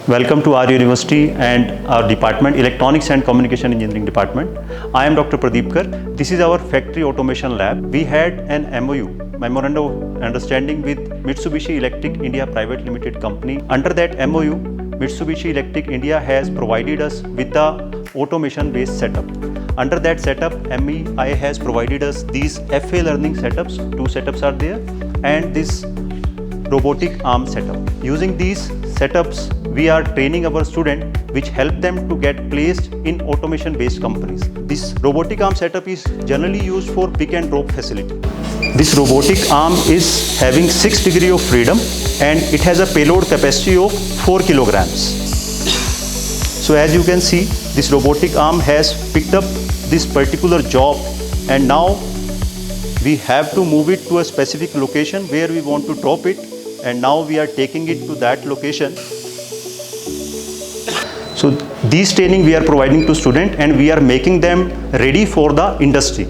Welcome to our university and our department, Electronics and Communication Engineering Department. I am Dr. Pradeep Garg. This is our factory automation lab. We had an MOU, Memorandum of Understanding, with Mitsubishi Electric India Private Limited Company. Under that MOU, Mitsubishi Electric India has provided us with the automation-based setup. Under that setup, MEI has provided us these FA learning setups. Two setups are there, and this robotic arm setup. Using these setups, we are training our students, which help them to get placed in automation-based companies. This robotic arm setup is generally used for pick and drop facility. This robotic arm is having 6 degrees of freedom and it has a payload capacity of 4 kilograms. So as you can see, this robotic arm has picked up this particular job, and now we have to move it to a specific location where we want to drop it, and now we are taking it to that location. So these training we are providing to students, and we are making them ready for the industry.